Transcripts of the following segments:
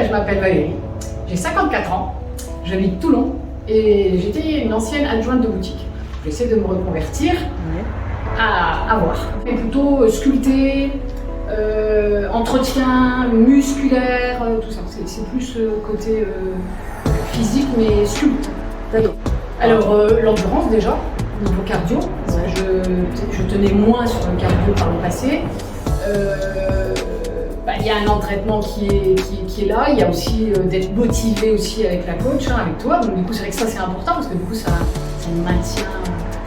je m'appelle Valérie, j'ai 54 ans, j'habite Toulon et j'étais une ancienne adjointe de boutique. J'essaie de me reconvertir à voir, mais plutôt sculpter, entretien musculaire, tout ça. C'est plus côté physique mais sculpte. D'accord. Alors l'endurance déjà, niveau cardio, parce que je tenais moins sur le cardio par le passé. Il y a un entraînement qui est là, il y a aussi d'être motivé aussi avec la coach, avec toi. Donc du coup c'est vrai que ça c'est important parce que du coup ça nous maintient,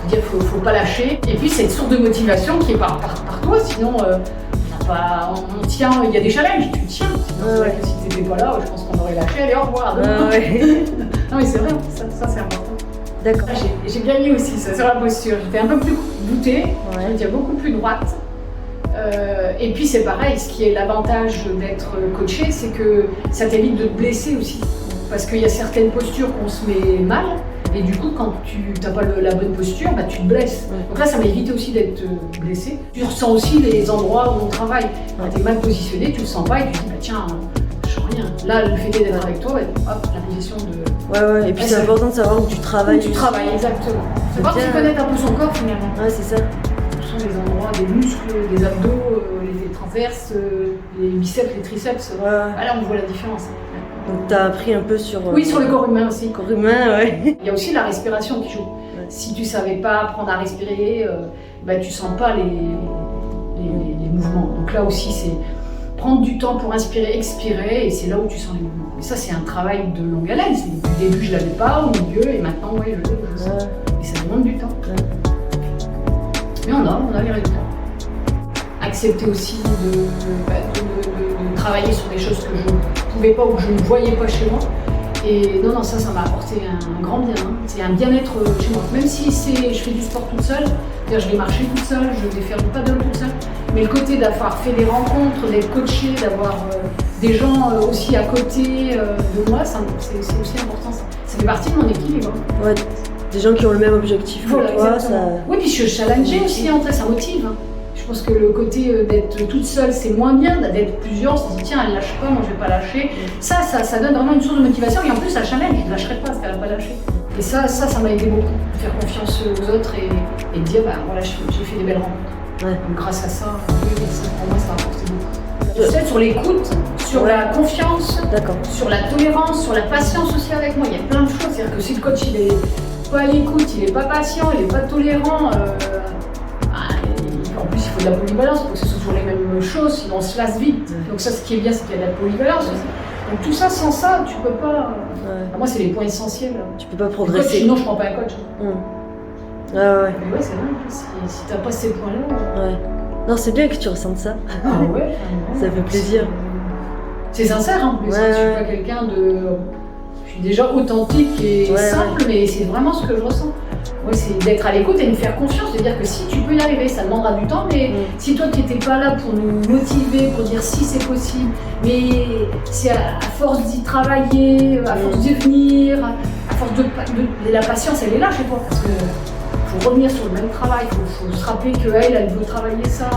dire faut pas lâcher. Et puis c'est une source de motivation qui est par toi, sinon on tient, il y a des challenges, tu tiens. Sinon c'est vrai que si t'étais pas là, je pense qu'on aurait lâché, allez au revoir. Non mais c'est vrai, ça c'est important. D'accord. J'ai gagné aussi ça sur la posture, j'étais un peu plus voûtée, je me beaucoup plus droite. Et puis c'est pareil, ce qui est l'avantage d'être coaché, c'est que ça t'évite de te blesser aussi. Parce qu'il y a certaines postures qu'on se met mal, et du coup quand tu n'as pas la bonne posture, tu te blesses. Donc là ça m'a évité aussi d'être blessé. Tu ressens aussi les endroits où on travaille. Quand tu es mal positionné, tu le sens pas et tu te dis tiens, je sens rien. Là le fait d'être avec toi, hop, la position de... Ouais, et puis c'est important de savoir où tu travailles. Où tu travailles, exactement. C'est pas que tu connais un peu son corps finalement. Ouais, c'est ça. Les endroits, des muscles, des abdos, les transverses, les biceps, les triceps. Là, on voit la différence. Donc, tu as appris un peu sur... Oui, sur le corps humain aussi. Corps humain, ouais. Il y a aussi la respiration qui joue. Ouais. Si tu ne savais pas apprendre à respirer, tu ne sens pas les mouvements. Donc là aussi, c'est prendre du temps pour inspirer, expirer, et c'est là où tu sens les mouvements. Et ça, c'est un travail de longue haleine. Du début, je ne l'avais pas, au milieu, et maintenant, je le sens. Et ça demande du temps. Mais on a les résultats. Accepter aussi de travailler sur des choses que je ne pouvais pas ou que je ne voyais pas chez moi. Et non, ça m'a apporté un grand bien. C'est un bien-être chez moi. Même si je fais du sport toute seule, c'est-à-dire je vais marcher toute seule, je vais faire du paddle toute seule. Mais le côté d'avoir fait des rencontres, d'être coachée, d'avoir des gens aussi à côté de moi, c'est aussi important. Ça fait partie de mon équilibre. Ouais. Des gens qui ont le même objectif que toi, ça... Oui, puis je suis challengée aussi, ça motive. Je pense que le côté d'être toute seule, c'est moins bien, d'être plusieurs, on se dit tiens, elle lâche pas, moi je vais pas lâcher. Ça donne vraiment une source de motivation et en plus ça challenge, je ne lâcherai pas parce qu'elle n'a pas lâché. Et ça m'a aidé beaucoup, de faire confiance aux autres et de dire voilà, j'ai fait des belles rencontres. Ouais. Donc grâce à ça, pour moi ça a apporté beaucoup. Peut-être sur l'écoute, sur la confiance, sur la tolérance, sur la patience aussi avec moi, il y a plein de choses. C'est-à-dire que si le coach il est pas à l'écoute, il est pas patient, il est pas tolérant, en plus il faut de la polyvalence pour que ce soit toujours les mêmes choses, sinon on se lasse vite. Donc ça, ce qui est bien, c'est qu'il y a de la polyvalence aussi. Donc tout ça, sans ça, tu peux pas... Moi, c'est les points essentiels. Tu peux pas progresser. Coach, sinon je prends pas un coach. Mais ouais, c'est vrai, si t'as pas ces points-là... Ouais. Non, c'est bien que tu ressentes ça. Ça fait plaisir. C'est sincère en plus, je suis pas quelqu'un de... Je suis déjà authentique et simple, mais c'est vraiment ce que je ressens. Ouais, c'est d'être à l'écoute et de me faire confiance, de dire que si tu peux y arriver, ça demandera du temps, mais si toi tu n'étais pas là pour nous motiver, pour dire si c'est possible, mais c'est à force d'y travailler, à force d'y venir, à force de la patience, elle est là chez toi, parce que faut revenir sur le même travail, faut se rappeler qu'elle veut travailler ça.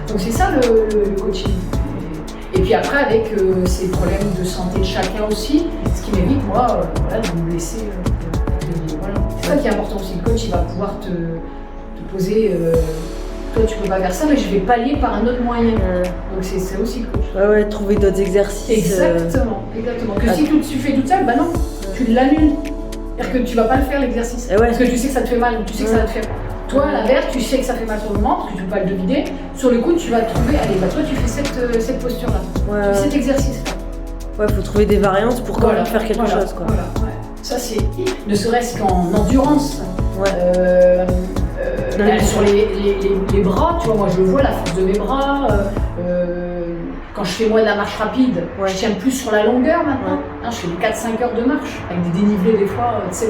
Donc c'est ça le coaching. Et puis après, avec ces problèmes de santé de chacun aussi, ce qui m'évite, moi, de me blesser. C'est ça qui est important aussi. Le coach, il va pouvoir te poser, toi, tu peux pas faire ça, mais je vais pallier par un autre moyen. Donc c'est ça aussi le coach. Ouais, trouver d'autres exercices. Exactement. Que si tu fais toute seule, non, tu l'annules. C'est-à-dire que tu vas pas le faire l'exercice. Parce que tu sais que ça te fait mal, tu sais que ça va te faire. Toi, à l'inverse, tu sais que ça fait mal sur le moment, parce que tu peux pas le deviner. Sur le coup, tu vas trouver, allez, toi, tu fais cette posture-là. Tu fais cet exercice-là. Ouais, faut trouver des variantes pour quand même faire quelque chose, quoi. Ça, c'est ne serait-ce qu'en endurance. Sur les bras, tu vois, moi je vois la force de mes bras. Quand je fais moi de la marche rapide, je tiens plus sur la longueur maintenant. Je fais 4-5 heures de marche, avec des dénivelés des fois de 7%.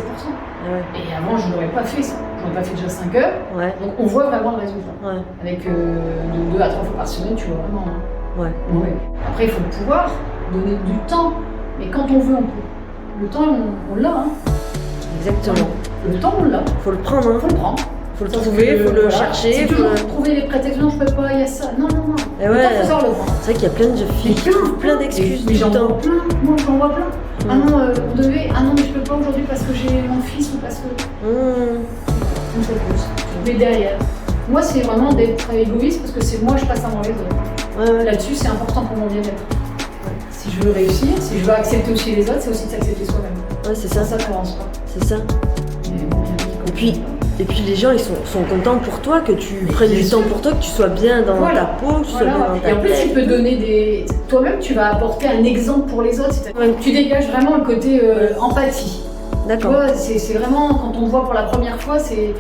Et avant, je n'aurais pas fait ça. Je n'aurais pas fait déjà 5 heures. Donc on voit vraiment le résultat. Avec de 2 à 3 fois par semaine, tu vois vraiment. Après, il faut le pouvoir, donner du temps. Mais quand on veut, on peut. Le temps, on l'a. Exactement. Le temps, on l'a. Faut le prendre. Faut le prendre. Faut le trouver, faut le chercher. C'est toujours trouver les prétextes. Non, je peux pas, il y a ça. Non. Et ouais. C'est vrai qu'il y a plein de filles qui trouvent plein d'excuses. Mais j'en vois plein. Moi, j'en vois plein. Ah non, on devait. Ah non, mais je peux pas aujourd'hui parce que j'ai mon fils ou parce que. Une fois de plus. Mais derrière. Moi, c'est vraiment d'être égoïste parce que c'est moi, je passe avant les autres. Ouais. Là-dessus, c'est important pour mon bien-être. Ouais. Si je veux réussir, si je veux accepter aussi les autres, c'est aussi de s'accepter soi-même. Ouais, c'est ça. Ça commence pas. C'est ça. Et puis les gens, ils sont contents pour toi, que tu prennes du temps pour toi, que tu sois bien dans ta peau, que tu sois bien dans ta tête. Et en plus, tu peux donner des... Toi-même, tu vas apporter un exemple pour les autres. Tu dégages vraiment le côté empathie. D'accord. Tu vois, c'est vraiment, quand on te voit pour la première fois, c'est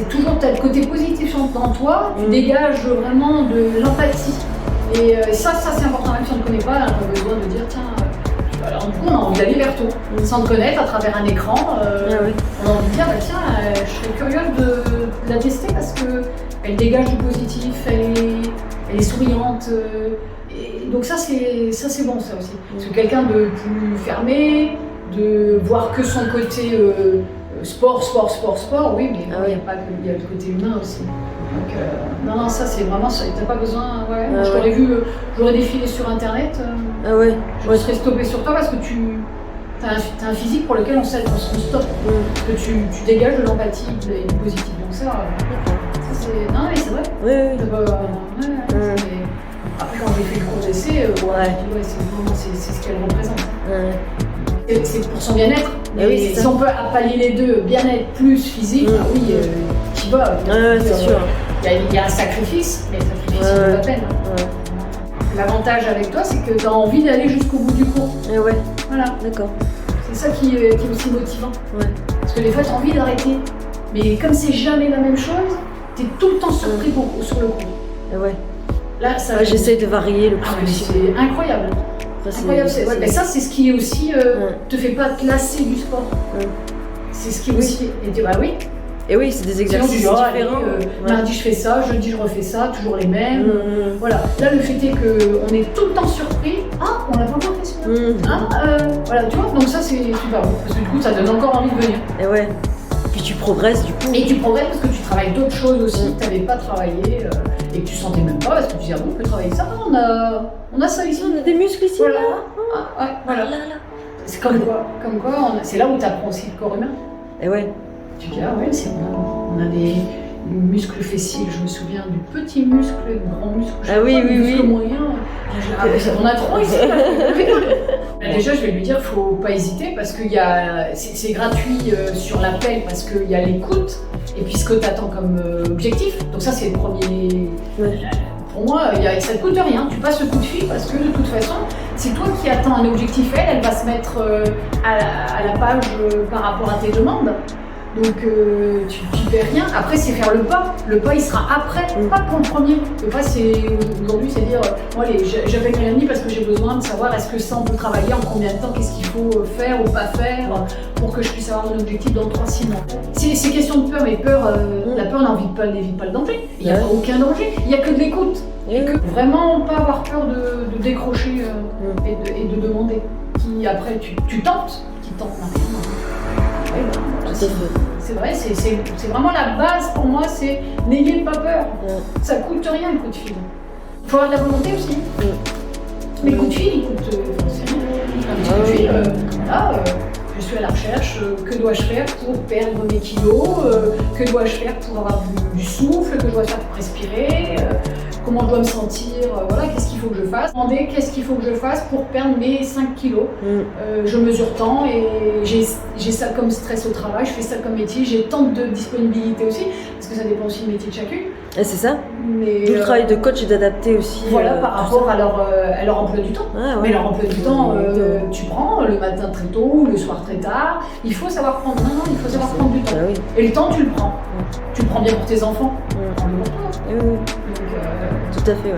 toujours, tu as le côté positif dans toi, tu dégages vraiment de l'empathie. Et ça c'est important, même si on ne te connaît pas, on a besoin de dire, tiens... Alors du coup, on a envie d'aller vers toi, sans te connaître à travers un écran. On a envie de dire, tiens, je serais curieuse de la tester parce qu'elle dégage du positif, elle est souriante. Et donc ça c'est bon ça aussi. Parce que quelqu'un de plus fermé, de voir que son côté sport, oui, mais il y a le côté humain aussi. Donc, non, ça c'est vraiment ça. T'as pas besoin. Je t'aurais vu, j'aurais défilé sur internet. Je serais stoppée sur toi parce que t'as un physique pour lequel on stoppe. Parce que tu dégages de l'empathie et du positif. Donc ça c'est. Non, mais c'est vrai. Après, quand j'ai fait le cours d'essai, c'est ce qu'elle représente. C'est pour son bien-être. Et si on peut pallier les deux, bien-être plus physique, tu vas. C'est sûr. Il y a un sacrifice, mais le sacrifice vaut la peine. L'avantage avec toi, c'est que tu as envie d'aller jusqu'au bout du cours. Voilà. D'accord. C'est ça qui est aussi motivant. Parce que des fois, tu as envie d'arrêter. Mais comme c'est jamais la même chose, tu es tout le temps surpris sur le cours. Là, j'essaie de varier le plus possible. C'est incroyable. Incroyable, mais ça c'est ce qui aussi te fait pas te lasser du sport. C'est ce qui aussi. Et tu oui. Et oui, c'est des exercices différents. Mardi je fais ça, jeudi je refais ça, toujours les mêmes. Voilà. Là le fait est qu'on est tout le temps surpris. Ah, on l'a pas encore fait celui-là. Voilà, tu vois. Donc ça c'est super bon parce que du coup ça donne encore envie de venir. Et ouais. Puis tu progresses du coup. Et tu progresses parce que tu travailles d'autres choses aussi que tu n'avais pas travaillé et que tu sentais même pas parce que tu disais on peut travailler ça. On a ça ici. On a des muscles ici. Voilà. Voilà. C'est comme quoi c'est là où tu apprends aussi le corps humain. Et ouais. Tu dis on a des muscles fessiers, je me souviens du petit muscle, du grand muscle, muscle moyen. On a trois ici. Déjà, je vais lui dire, faut pas hésiter parce que c'est gratuit sur l'appel parce qu'il y a l'écoute et puis ce que tu attends comme objectif. Donc ça, c'est le premier. Pour moi, ça ne coûte rien. Tu passes le coup de fil parce que de toute façon, c'est toi qui attends un objectif. Elle va se mettre à la page par rapport à tes demandes. Donc tu fais rien. Après c'est faire le pas. Le pas il sera après, pas pour le premier. Le pas c'est aujourd'hui c'est dire moi j'appelle Mélanie parce que j'ai besoin de savoir est-ce que ça on peut travailler en combien de temps, qu'est-ce qu'il faut faire ou pas faire pour que je puisse avoir mon objectif dans 3-6 mois. C'est question de peur, mais la peur n'évite pas le danger. Il n'y a pas aucun danger, il n'y a que de l'écoute. Et que vraiment pas avoir peur de décrocher et de demander. Qui après tu tentes, qui tente maintenant. C'est vrai, c'est vraiment la base pour moi, c'est n'ayez pas peur. Ça coûte rien le coup de fil. Il faut avoir de la volonté aussi. Mais le coup de fil, il coûte rien. Un petit coup de fil, je suis à la recherche, que dois-je faire pour perdre mes kilos, que dois-je faire pour avoir du souffle, que je dois faire pour respirer, comment je dois me sentir, qu'est-ce qu'il faut que je fasse. Demander qu'est-ce qu'il faut que je fasse pour perdre mes 5 kilos. Je mesure tant et j'ai ça comme stress au travail, je fais ça comme métier, j'ai tant de disponibilité aussi, parce que ça dépend aussi du métier de chacune. Et c'est ça. D'où le travail de coach est d'adapter aussi. Par rapport à leur emploi du temps. Mais leur emploi du temps, tu prends le matin très tôt, le soir très tard. Il faut savoir prendre. Il faut savoir prendre du temps. Et le temps, tu le prends. Tu le prends bien pour tes enfants. Prends-le pour toi. Tout à fait,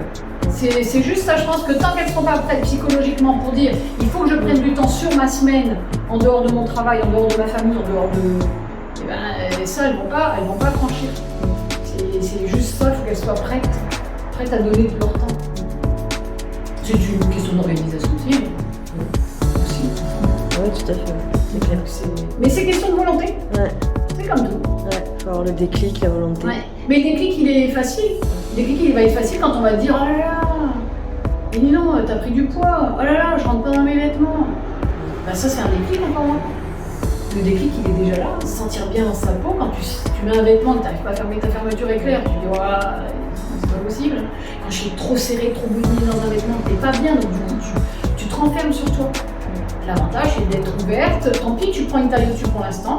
C'est juste ça, je pense que tant qu'elles ne seront pas prêtes psychologiquement pour dire il faut que je prenne du temps sur ma semaine, en dehors de mon travail, en dehors de ma famille, en dehors de. Ça, elles vont pas franchir. C'est juste ça, il faut qu'elles soient prêtes à donner de leur temps. C'est une question d'organisation aussi. Oui, tout à fait, c'est clair. Mais c'est question de volonté. C'est comme tout. Faut avoir le déclic, la volonté. Ouais. Mais le déclic, il est facile. Le déclic, il va être facile quand on va te dire oh là là, mais dis non, t'as pris du poids. Oh là là, je rentre pas dans mes vêtements. Ben ça, c'est un déclic encore moins. Le déclic, il est déjà là. Se sentir bien dans sa peau. Quand tu mets un vêtement, tu n'arrives pas à fermer ta fermeture éclair, tu dis oh, c'est pas possible. Quand je suis trop serré, trop bouillie dans un vêtement, t'es pas bien, donc du coup, tu te renfermes sur toi. L'avantage, c'est d'être ouverte. Tant pis, tu prends une taille au-dessus pour l'instant,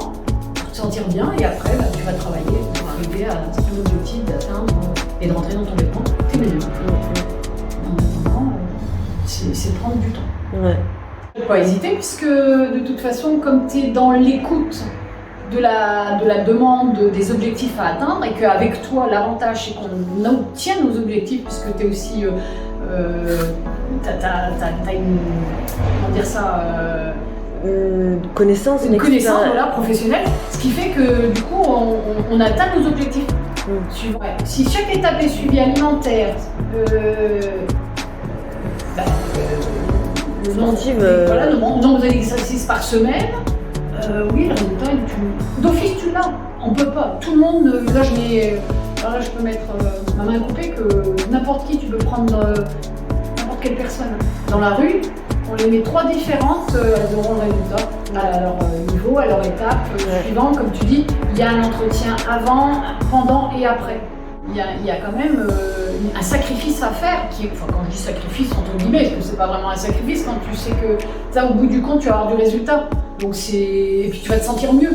pour te sentir bien, et après, bah, tu vas travailler pour arriver à un certain objectif d'atteindre et de rentrer dans ton vêtement. T'es meilleur. C'est prendre du temps. Ouais. Faut pas hésiter, puisque de toute façon, comme tu es dans l'écoute de la demande des objectifs à atteindre, et qu'avec toi, l'avantage, c'est qu'on obtient nos objectifs, puisque tu es aussi. T'as une. Comment dire ça connaissance, une connaissance voilà, professionnelle, ce qui fait que du coup, on atteint nos objectifs. Ouais. Si chaque étape est suivie alimentaire, le nombre d'exercices par semaine, oui, le résultat, d'office, tu l'as. On peut pas. Tout le monde, là, je peux mettre ma main coupée que n'importe qui, tu peux prendre n'importe quelle personne. Dans la rue, on les met 3 différentes, elles auront le résultat à leur niveau, à leur étape suivante. Comme tu dis, il y a un entretien avant, pendant et après. Il y a quand même un sacrifice à faire, quand je dis sacrifice entre guillemets, parce que c'est pas vraiment un sacrifice quand tu sais que ça, au bout du compte, tu vas avoir du résultat. Donc et puis tu vas te sentir mieux.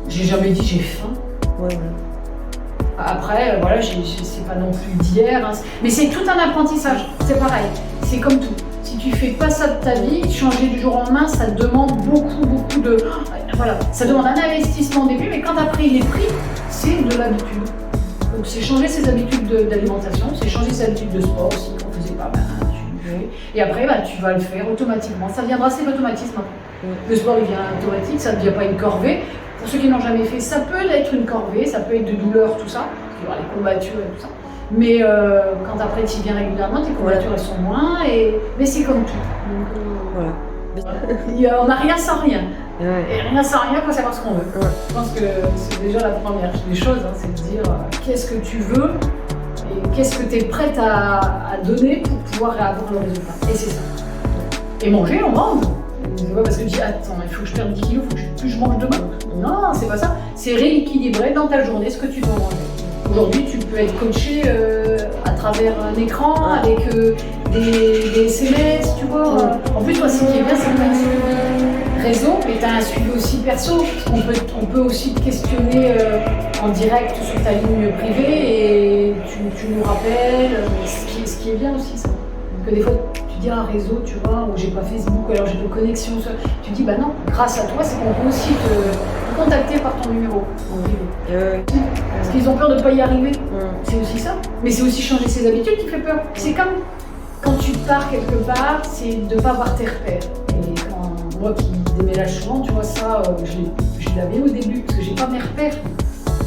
J'ai jamais dit j'ai faim. Ouais. Après, voilà, c'est pas non plus d'hier, hein. Mais c'est tout un apprentissage, c'est pareil, c'est comme tout. Si tu fais pas ça de ta vie, changer du jour au lendemain, ça demande beaucoup de... Voilà, ça demande un investissement au début, mais quand après il est pris, c'est de l'habitude. Donc c'est changer ses habitudes d'alimentation, c'est changer ses habitudes de sport aussi, qu'on faisait pas, et après tu vas le faire automatiquement, ça viendra, c'est l'automatisme. Le sport il vient automatique, ça ne devient pas une corvée. Pour ceux qui n'ont jamais fait, ça peut être une corvée, ça peut être de douleur, tout ça, il y aura les combattures et tout ça. Mais quand après tu y viens régulièrement, tes combattures elles sont moins, mais c'est comme tout. Donc, voilà. On n'a rien sans rien. Et rien sans rien, il faut savoir ce qu'on veut. Je pense que c'est déjà la première des choses, hein, c'est de dire qu'est-ce que tu veux et qu'est-ce que tu es prête à donner pour pouvoir avoir le résultat. Et c'est ça. Et manger, on mange. C'est pas parce que tu dis attends, il faut que je perde 10 kilos, il faut que je mange demain. Non, c'est pas ça. C'est rééquilibrer dans ta journée ce que tu dois manger. Aujourd'hui, tu peux être coaché à travers un écran avec des SMS, tu vois. En plus, toi, ce qui est bien, c'est que tu as un suivi réseau, mais tu as un suivi aussi perso. On peut aussi te questionner en direct sur ta ligne privée et tu nous rappelles, ce qui est bien aussi, ça. Que des fois, tu dis un réseau, tu vois, où j'ai pas Facebook, alors j'ai pas de connexion. Tu dis, bah non, grâce à toi, c'est qu'on peut aussi te contacter par ton numéro en privé. Parce qu'ils ont peur de ne pas y arriver. C'est aussi ça. Mais c'est aussi changer ses habitudes qui fait peur. C'est comme quand tu pars quelque part, c'est de ne pas avoir tes repères. Et quand moi qui déménage souvent, tu vois ça, je l'avais au début, parce que j'ai pas mes repères.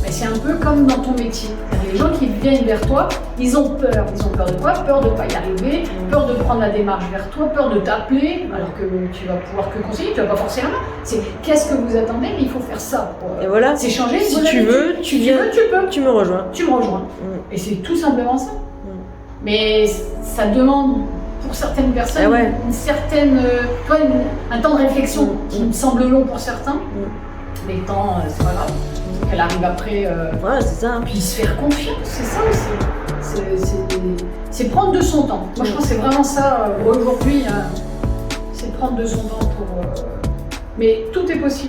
Mais c'est un peu comme dans ton métier. Les gens qui viennent vers toi, ils ont peur. Ils ont peur de quoi? Peur de ne pas y arriver, peur de prendre la démarche vers toi, peur de t'appeler, alors que tu vas pouvoir que conseiller, tu vas pas forcer la main. C'est qu'est-ce que vous attendez, mais il faut faire ça. Et voilà, c'est changer. Si tu veux, tu peux. Tu me rejoins. Tu me rejoins. Et c'est tout simplement ça. Mais ça demande pour certaines personnes une certaine, un temps de réflexion qui me semble long pour certains. Les temps, c'est pas grave. Elle arrive après, c'est ça. Puis se faire confiance, c'est ça aussi. C'est prendre de son temps. Moi je pense que c'est vraiment ça aujourd'hui, c'est prendre de son temps pour. Mais tout est possible.